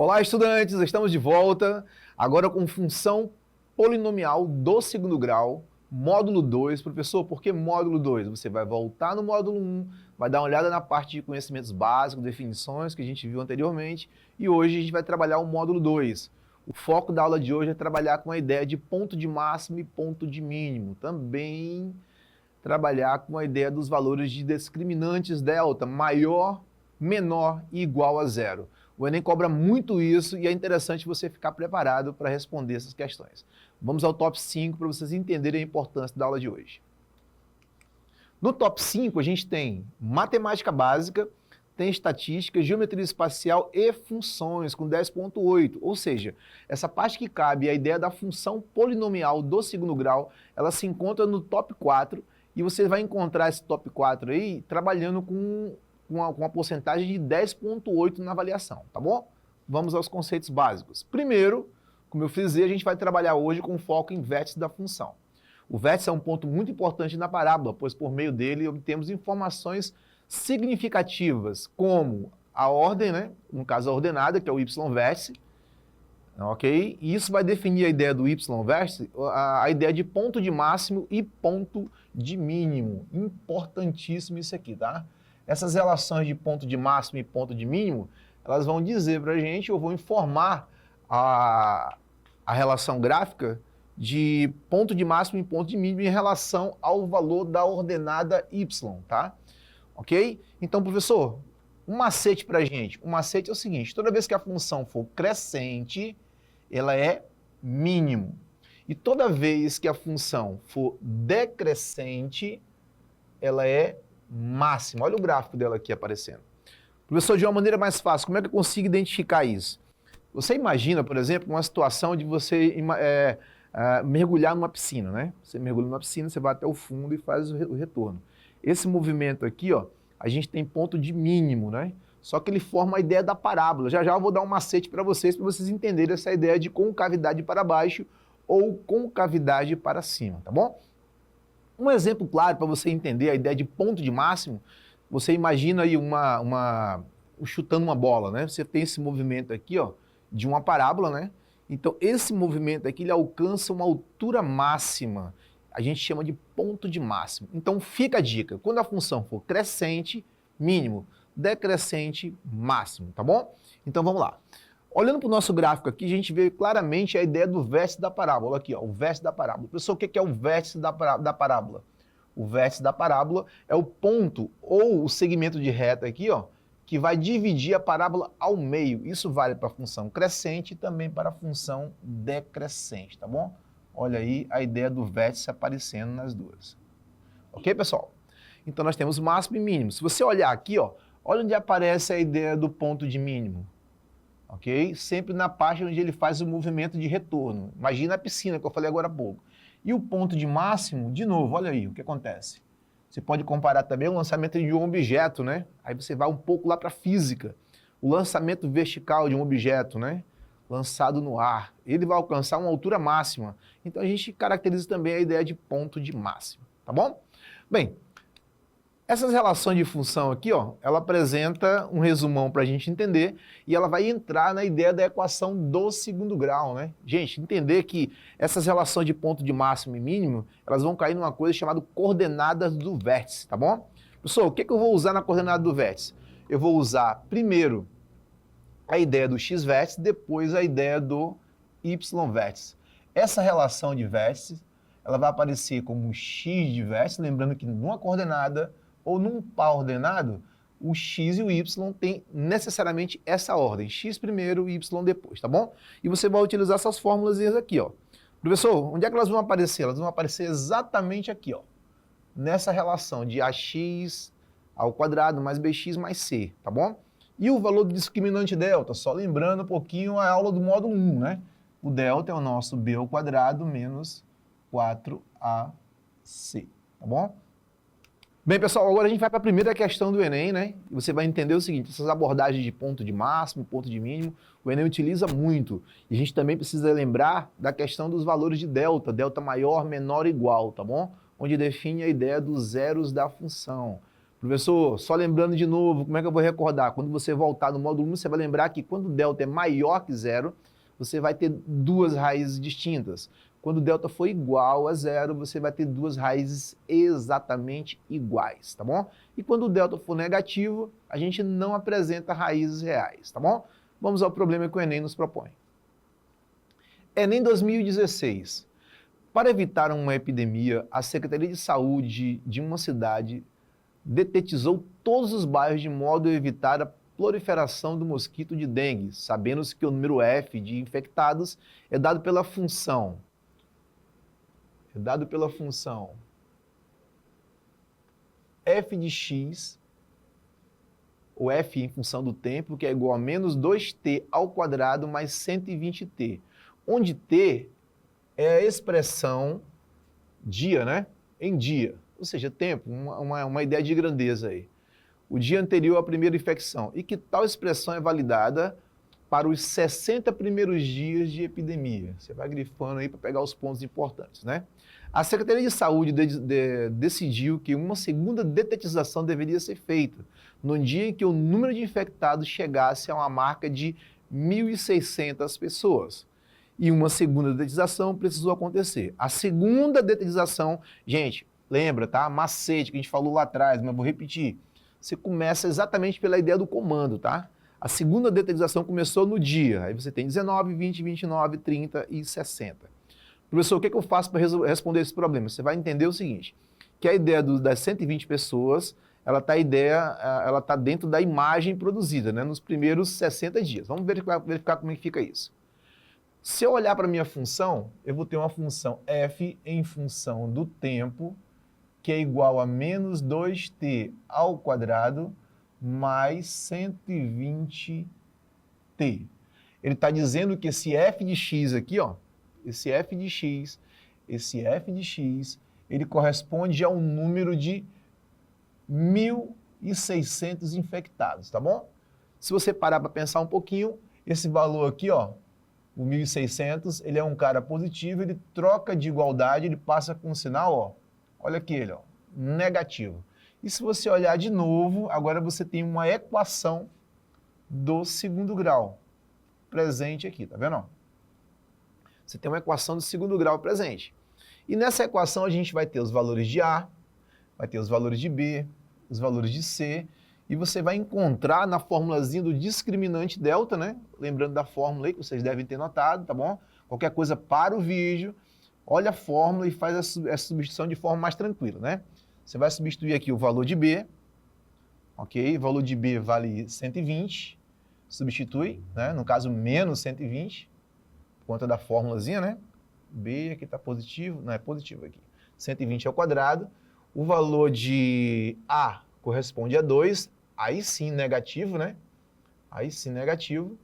Olá, estudantes! Estamos de volta, agora com função polinomial do segundo grau, módulo 2. Professor, por que módulo 2? Você vai voltar no módulo 1, vai dar uma olhada na parte de conhecimentos básicos, definições que a gente viu anteriormente, e hoje a gente vai trabalhar o módulo 2. O foco da aula de hoje é trabalhar com a ideia de ponto de máximo e ponto de mínimo. Também trabalhar com a ideia dos valores de discriminantes delta, maior, menor e igual a zero. O Enem cobra muito isso e é interessante você ficar preparado para responder essas questões. Vamos ao top 5 para vocês entenderem a importância da aula de hoje. No top 5 a gente tem matemática básica, tem estatística, geometria espacial e funções com 10.8, ou seja, essa parte que cabe a ideia da função polinomial do segundo grau, ela se encontra no top 4 e você vai encontrar esse top 4 aí trabalhando com uma porcentagem de 10.8 na avaliação, tá bom? Vamos aos conceitos básicos. Primeiro, como eu frisei, a gente vai trabalhar hoje com foco em vértice da função. O vértice é um ponto muito importante na parábola, pois por meio dele obtemos informações significativas, como a ordem, né? No caso a ordenada, que é o y-vértice, ok? E isso vai definir a ideia do y-vértice, a ideia de ponto de máximo e ponto de mínimo. Importantíssimo isso aqui, tá? Essas relações de ponto de máximo e ponto de mínimo, elas vão dizer para a gente, ou vão informar a relação gráfica de ponto de máximo e ponto de mínimo em relação ao valor da ordenada y, tá? Ok? Então, professor, um macete para a gente. O macete é o seguinte, toda vez que a função for crescente, ela é mínimo. E toda vez que a função for decrescente, ela é máximo. Olha o gráfico dela aqui aparecendo. Professor, de uma maneira mais fácil, como é que eu consigo identificar isso? Você imagina, por exemplo, uma situação de você mergulhar numa piscina, né? Você mergulha numa piscina, você vai até o fundo e faz o retorno. Esse movimento aqui, ó, a gente tem ponto de mínimo, né? Só que ele forma a ideia da parábola. Já já eu vou dar um macete para vocês entenderem essa ideia de concavidade para baixo ou concavidade para cima, tá bom? Um exemplo claro para você entender a ideia de ponto de máximo, você imagina aí chutando uma bola, né? Você tem esse movimento aqui, ó, de uma parábola, né? Então esse movimento aqui ele alcança uma altura máxima. A gente chama de ponto de máximo. Então fica a dica, quando a função for crescente, mínimo, decrescente, máximo, tá bom? Então vamos lá. Olhando para o nosso gráfico aqui, a gente vê claramente a ideia do vértice da parábola. Aqui, ó, o vértice da parábola. Professor, o que é o vértice da parábola? O vértice da parábola é o ponto ou o segmento de reta aqui, ó, que vai dividir a parábola ao meio. Isso vale para a função crescente e também para a função decrescente, tá bom? Olha aí a ideia do vértice aparecendo nas duas. Ok, pessoal? Então nós temos máximo e mínimo. Se você olhar aqui, ó, olha onde aparece a ideia do ponto de mínimo. Ok? Sempre na parte onde ele faz o movimento de retorno. Imagina a piscina que eu falei agora há pouco. E o ponto de máximo, de novo, olha aí o que acontece. Você pode comparar também o lançamento de um objeto, né? Aí você vai um pouco lá para a física. O lançamento vertical de um objeto, né? Lançado no ar. Ele vai alcançar uma altura máxima. Então a gente caracteriza também a ideia de ponto de máximo. Tá bom? Bem, essas relações de função aqui, ó, ela apresenta um resumão para a gente entender e ela vai entrar na ideia da equação do segundo grau, né? Gente, entender que essas relações de ponto de máximo e mínimo, elas vão cair numa coisa chamada coordenadas do vértice, tá bom? Pessoal, o que eu vou usar na coordenada do vértice? Eu vou usar primeiro a ideia do x-vértice, depois a ideia do y-vértice. Essa relação de vértices, ela vai aparecer como x de vértice, lembrando que numa coordenada ou num par ordenado, o x e o y têm necessariamente essa ordem, x primeiro e y depois, tá bom? E você vai utilizar essas fórmulas aqui, ó. Professor, onde é que elas vão aparecer? Elas vão aparecer exatamente aqui, ó, nessa relação de ax ao quadrado mais bx mais c, tá bom? E o valor do discriminante delta, só lembrando um pouquinho a aula do módulo 1, né? O delta é o nosso b ao quadrado menos 4ac, tá bom? Bem, pessoal, agora a gente vai para a primeira questão do Enem, né? E você vai entender o seguinte, essas abordagens de ponto de máximo, ponto de mínimo, o Enem utiliza muito. E a gente também precisa lembrar da questão dos valores de delta, delta maior, menor, igual, tá bom? Onde define a ideia dos zeros da função. Professor, só lembrando de novo, como é que eu vou recordar? Quando você voltar no módulo 1, você vai lembrar que quando delta é maior que zero, você vai ter duas raízes distintas. Quando delta for igual a zero, você vai ter duas raízes exatamente iguais, tá bom? E quando o delta for negativo, a gente não apresenta raízes reais, tá bom? Vamos ao problema que o Enem nos propõe. Enem 2016. Para evitar uma epidemia, a Secretaria de Saúde de uma cidade detetizou todos os bairros de modo a evitar a proliferação do mosquito de dengue, sabendo-se que o número F de infectados é dado pela função. F de x, o F em função do tempo, que é igual a menos 2t ao quadrado mais 120t, onde t é a expressão dia, né? Em dia, ou seja, tempo, uma ideia de grandeza aí. O dia anterior à primeira infecção, e que tal expressão é validada para os 60 primeiros dias de epidemia. Você vai grifando aí para pegar os pontos importantes, né? A Secretaria de Saúde decidiu que uma segunda detetização deveria ser feita no dia em que o número de infectados chegasse a uma marca de 1.600 pessoas. E uma segunda detetização precisou acontecer. A segunda detetização, gente, lembra, tá? Macete que a gente falou lá atrás, mas vou repetir. Você começa exatamente pela ideia do comando, tá? A segunda detetização começou no dia. Aí você tem 19, 20, 29, 30 e 60. Professor, o que eu faço para responder esse problema? Você vai entender o seguinte, que a ideia das 120 pessoas, ela tá dentro da imagem produzida, né? Nos primeiros 60 dias. Vamos verificar como é que fica isso. Se eu olhar para a minha função, eu vou ter uma função f em função do tempo, que é igual a menos 2t ao quadrado mais 120t. Ele está dizendo que esse f de x aqui, ó, esse f de x, ele corresponde a um número de 1.600 infectados, tá bom? Se você parar para pensar um pouquinho, esse valor aqui, ó, o 1.600, ele é um cara positivo, ele troca de igualdade, ele passa com um sinal, ó, olha aqui ele, ó, negativo. E se você olhar de novo, agora você tem uma equação do segundo grau presente aqui, tá vendo? Você tem uma equação do segundo grau presente. E nessa equação a gente vai ter os valores de A, vai ter os valores de B, os valores de C, e você vai encontrar na formulazinha do discriminante delta, né? Lembrando da fórmula aí que vocês devem ter notado, tá bom? Qualquer coisa para o vídeo, olha a fórmula e faz essa substituição de forma mais tranquila, né? Você vai substituir aqui o valor de B, ok? O valor de B vale 120, substitui, né? No caso, menos 120, por conta da fórmulazinha, né? B aqui está positivo, não é positivo aqui. 120 ao quadrado. O valor de A corresponde a 2, aí sim negativo, né? Aí sim negativo.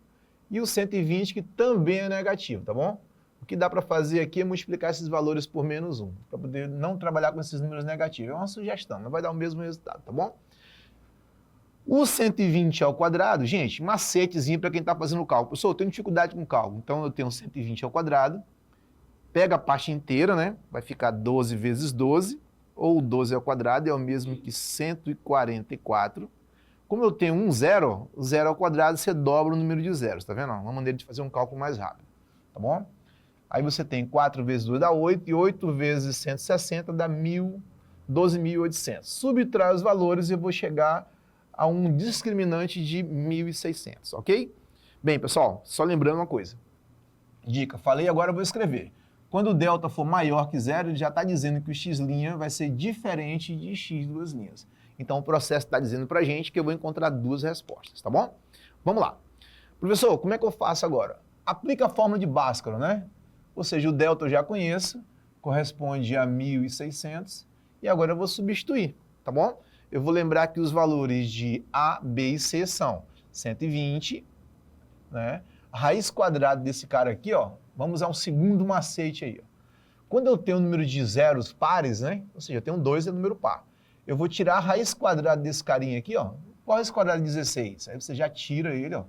E o 120 que também é negativo, tá bom? O que dá para fazer aqui é multiplicar esses valores por menos 1, para poder não trabalhar com esses números negativos. É uma sugestão, mas vai dar o mesmo resultado, tá bom? O 120 ao quadrado, gente, macetezinho para quem está fazendo o cálculo. Professor, eu tenho dificuldade com cálculo, então eu tenho 120 ao quadrado, pega a parte inteira, né? Vai ficar 12 vezes 12, ou 12 ao quadrado é o mesmo que 144. Como eu tenho um zero, o zero ao quadrado você dobra o número de zeros, tá vendo? Uma maneira de fazer um cálculo mais rápido, tá bom? Aí você tem 4 vezes 2 dá 8, e 8 vezes 160 dá 12.800. Subtrai os valores e eu vou chegar a um discriminante de 1.600, ok? Bem, pessoal, só lembrando uma coisa. Dica, falei, agora eu vou escrever. Quando o delta for maior que zero, ele já está dizendo que o x' vai ser diferente de x duas linhas. Então o processo está dizendo para a gente que eu vou encontrar duas respostas, tá bom? Vamos lá. Professor, como é que eu faço agora? Aplica a fórmula de Bhaskara, né? Ou seja, o delta eu já conheço, corresponde a 1.600, e agora eu vou substituir, tá bom? Eu vou lembrar que os valores de A, B e C são 120, né? A raiz quadrada desse cara aqui, ó, vamos a um segundo macete aí, ó. Quando eu tenho um número de zeros pares, né? Ou seja, eu tenho 2 é número par. Eu vou tirar a raiz quadrada desse carinha aqui, ó. Qual a raiz quadrada de 16? Aí você já tira ele, ó,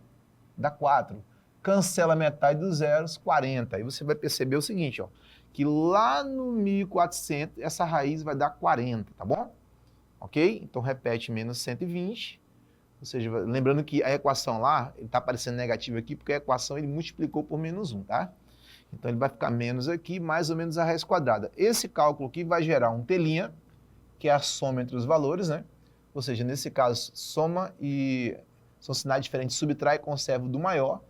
dá 4. Cancela metade dos zeros, 40. Aí você vai perceber o seguinte, ó, que lá no 1400 essa raiz vai dar 40, tá bom? ok? Então repete menos 120, ou seja, lembrando que a equação lá, ele está aparecendo negativo aqui, porque a equação ele multiplicou por menos 1, tá? Então ele vai ficar menos aqui, mais ou menos a raiz quadrada. Esse cálculo aqui vai gerar um telinha, que é a soma entre os valores, né? Ou seja, nesse caso, soma e são sinais diferentes, subtrai e conserva do maior.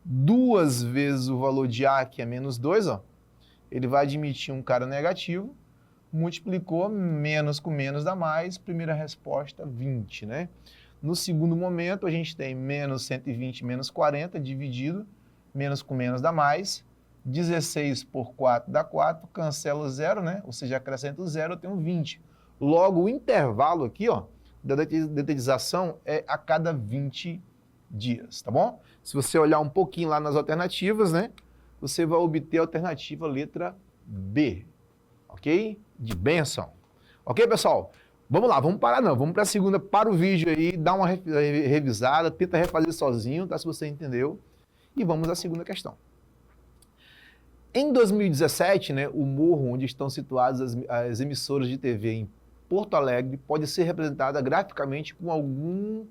2 vezes o valor de A, que é menos 2, ó, ele vai admitir um cara negativo, multiplicou, menos com menos dá mais, primeira resposta, 20, né? No segundo momento, a gente tem menos 120 menos 40, dividido, menos com menos dá mais, 16 por 4 dá 4, cancela o zero, né? Ou seja, acrescenta o zero, eu tenho 20. Logo, o intervalo aqui, ó, da dedetização é a cada 20 dias, tá bom? Se você olhar um pouquinho lá nas alternativas, né, você vai obter a alternativa letra B, ok? De bênção. Ok, pessoal? Vamos lá, vamos parar não, vamos para a segunda, para o vídeo aí, dá uma revisada, tenta refazer sozinho, tá? Se você entendeu. E vamos à segunda questão. Em 2017, né, o morro onde estão situadas as emissoras de TV em Porto Alegre pode ser representada graficamente com algum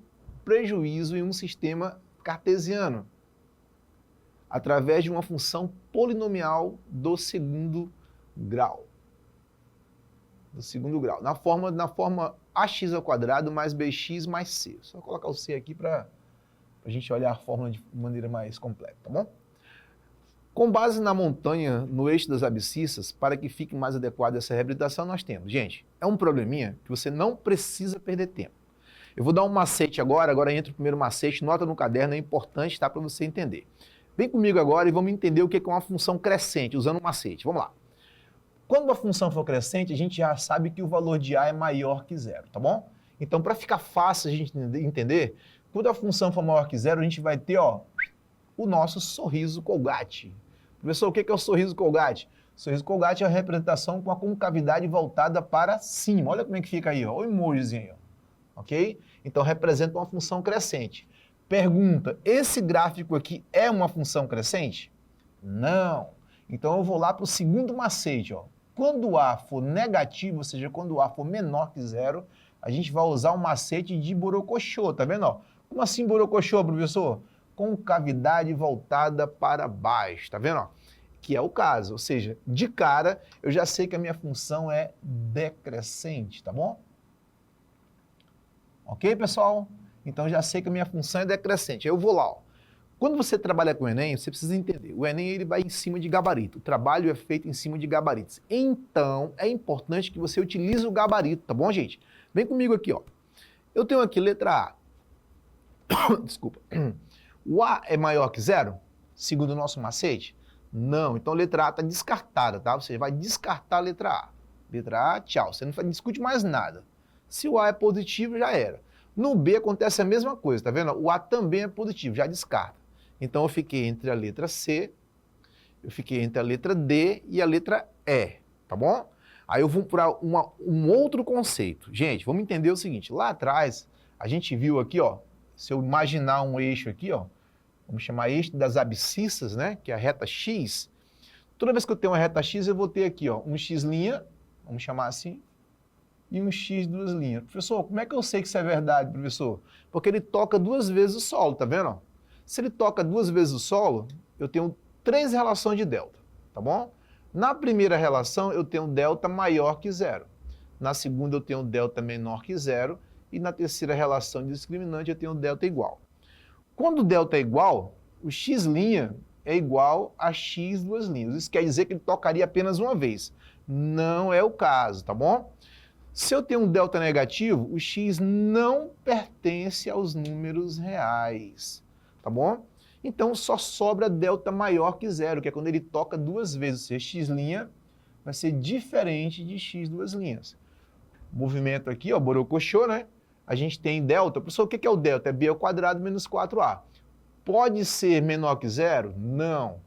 prejuízo em um sistema cartesiano, através de uma função polinomial do segundo grau. Na forma ax² mais bx mais c. Só colocar o c aqui para a gente olhar a fórmula de maneira mais completa, tá bom? Com base na montanha, no eixo das abscissas, para que fique mais adequada essa reabilitação, nós temos. Gente, é um probleminha que você não precisa perder tempo. Eu vou dar um macete agora entra o primeiro macete, nota no caderno, é importante, tá, para você entender. Vem comigo agora e vamos entender o que é uma função crescente, usando um macete. Vamos lá. Quando a função for crescente, a gente já sabe que o valor de A é maior que zero, tá bom? Então, para ficar fácil a gente entender, quando a função for maior que zero, a gente vai ter, ó, o nosso sorriso Colgate. Professor, o que é o sorriso Colgate? O sorriso Colgate é a representação com a concavidade voltada para cima. Olha como é que fica aí, ó, o emojizinho aí, ó. Ok? Então, representa uma função crescente. Pergunta, esse gráfico aqui é uma função crescente? Não. Então, eu vou lá para o segundo macete, ó. Quando A for negativo, ou seja, quando A for menor que zero, a gente vai usar o macete de borocochô, tá vendo, ó? Como assim borocochô, professor? Concavidade voltada para baixo, tá vendo, ó? Que é o caso, ou seja, de cara, eu já sei que a minha função é decrescente, tá bom? Ok, pessoal? Então, já sei que a minha função é decrescente. Eu vou lá, ó. Quando você trabalha com o Enem, você precisa entender. O Enem ele vai em cima de gabarito. O trabalho é feito em cima de gabaritos. Então, é importante que você utilize o gabarito, tá bom, gente? Vem comigo aqui, ó. Eu tenho aqui letra A. Desculpa. O A é maior que zero? Segundo o nosso macete? Não. Então, a letra A está descartada, tá? Você vai descartar a letra A. Letra A, tchau. Você não discute mais nada. Se o A é positivo, já era. No B acontece a mesma coisa, tá vendo? O A também é positivo, já descarta. Então, eu fiquei entre a letra C, eu fiquei entre a letra D e a letra E, tá bom? Aí eu vou para um outro conceito. Gente, vamos entender o seguinte. Lá atrás, a gente viu aqui, ó, se eu imaginar um eixo aqui, ó, vamos chamar eixo das abscissas, né, que é a reta X. Toda vez que eu tenho uma reta X, eu vou ter aqui, ó, um X', vamos chamar assim, e um X duas linhas. Professor, como é que eu sei que isso é verdade, professor? Porque ele toca 2 vezes o solo, tá vendo? Se ele toca 2 vezes o solo, eu tenho 3 relações de delta, tá bom? Na primeira relação, eu tenho delta maior que zero. Na segunda, eu tenho delta menor que zero. E na terceira relação discriminante, eu tenho delta igual. Quando o delta é igual, o x' é igual a x duas linhas. Isso quer dizer que ele tocaria apenas uma vez. Não é o caso, tá bom? Se eu tenho um delta negativo, o x não pertence aos números reais, tá bom? Então, só sobra delta maior que zero, que é quando ele toca 2 vezes. Ou seja, x' vai ser diferente de x duas linhas. Movimento aqui, ó, borocochô, né? A gente tem delta. Professor, o que é o delta? É b ao quadrado menos 4a. Pode ser menor que zero? Não.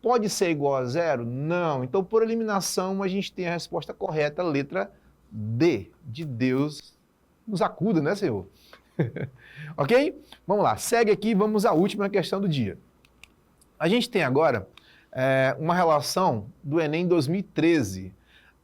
Pode ser igual a zero? Não. Então, por eliminação, a gente tem a resposta correta, letra D, de Deus nos acuda, né, Senhor? Ok? Vamos lá, segue aqui, vamos à última questão do dia. A gente tem agora uma relação do Enem 2013.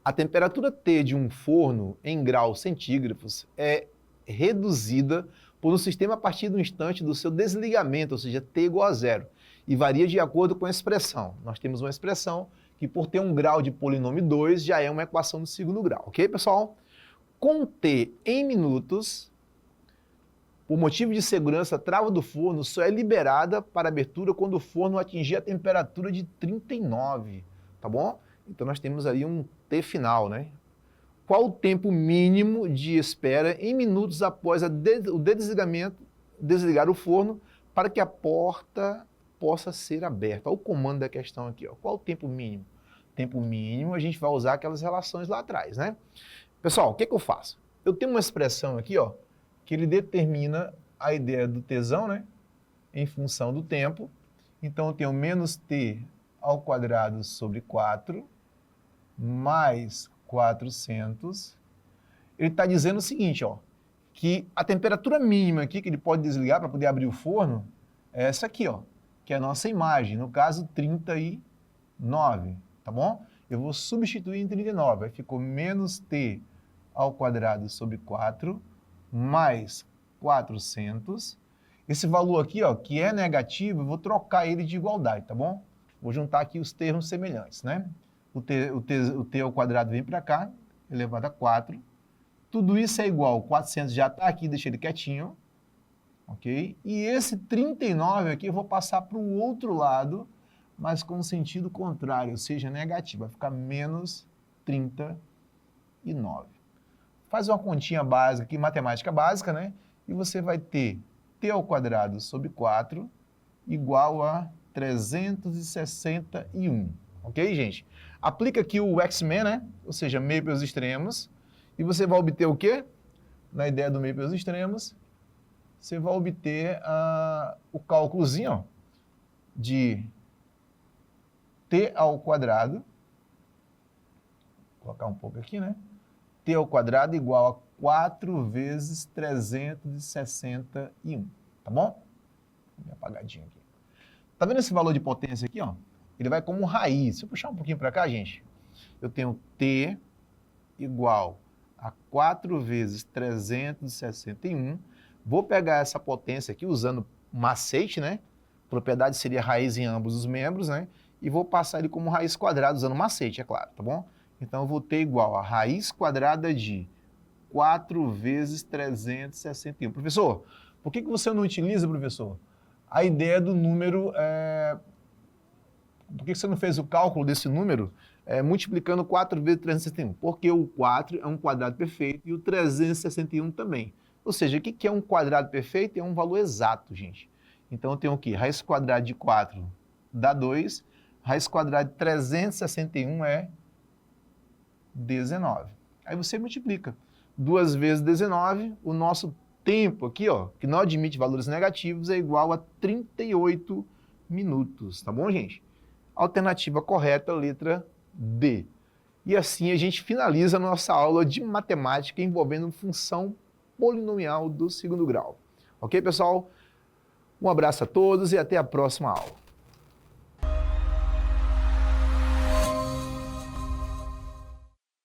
A temperatura T de um forno em graus centígrados é reduzida por um sistema a partir do instante do seu desligamento, ou seja, T igual a zero, e varia de acordo com a expressão. Nós temos uma expressão que, por ter um grau de polinômio 2, já é uma equação do segundo grau, ok, pessoal? Com T em minutos, por motivo de segurança, a trava do forno só é liberada para abertura quando o forno atingir a temperatura de 39, tá bom? Então nós temos aí um T final, né? Qual o tempo mínimo de espera em minutos após o desligar o forno para que a porta possa ser aberta? Olha o comando da questão aqui, ó. Qual o tempo mínimo? Tempo mínimo, a gente vai usar aquelas relações lá atrás, né? Pessoal, o que eu faço? Eu tenho uma expressão aqui, ó, que ele determina a ideia do Tzão, né? Em função do tempo. Então eu tenho menos T ao quadrado sobre 4 mais 400, ele está dizendo o seguinte, ó, que a temperatura mínima aqui que ele pode desligar para poder abrir o forno é essa aqui, ó, que é a nossa imagem, no caso 39, tá bom? Eu vou substituir em 39, aí ficou menos T ao quadrado sobre 4 mais 400. Esse valor aqui, ó, que é negativo, eu vou trocar ele de igualdade, tá bom? Vou juntar aqui os termos semelhantes, né? O T ao quadrado vem para cá, elevado a 4. Tudo isso é igual, 400 já está aqui, deixa ele quietinho. Ok? E esse 39 aqui eu vou passar para o outro lado, mas com sentido contrário, ou seja, negativo. Vai ficar menos 39. Faz uma continha básica aqui, matemática básica, né? E você vai ter T ao quadrado sobre 4 igual a 361. Ok, gente? Aplica aqui o X-Men, né? Ou seja, meio pelos extremos. E você vai obter o quê? Na ideia do meio pelos extremos, você vai obter o cálculozinho, ó, de T ao quadrado. Vou colocar um pouco aqui, né? T ao quadrado igual a 4 vezes 361. Tá bom? Vou apagadinho aqui. Tá vendo esse valor de potência aqui, ó? Ele vai como raiz. Se eu puxar um pouquinho para cá, gente, eu tenho T igual a 4 vezes 361. Vou pegar essa potência aqui usando macete, né? Propriedade seria raiz em ambos os membros, né? E vou passar ele como raiz quadrada usando macete, é claro, tá bom? Então eu vou ter igual a raiz quadrada de 4 vezes 361. Professor, por que você não utiliza, professor, a ideia do número... Por que você não fez o cálculo desse número multiplicando 4 vezes 361? Porque o 4 é um quadrado perfeito e o 361 também. Ou seja, o que é um quadrado perfeito? É um valor exato, gente. Então eu tenho aqui, raiz quadrada de 4 dá 2, raiz quadrada de 361 é 19. Aí você multiplica. 2 vezes 19, o nosso tempo aqui, ó, que não admite valores negativos, é igual a 38 minutos, tá bom, gente? Alternativa correta, letra D. E assim a gente finaliza a nossa aula de matemática envolvendo função polinomial do segundo grau. Ok, pessoal? Um abraço a todos e até a próxima aula.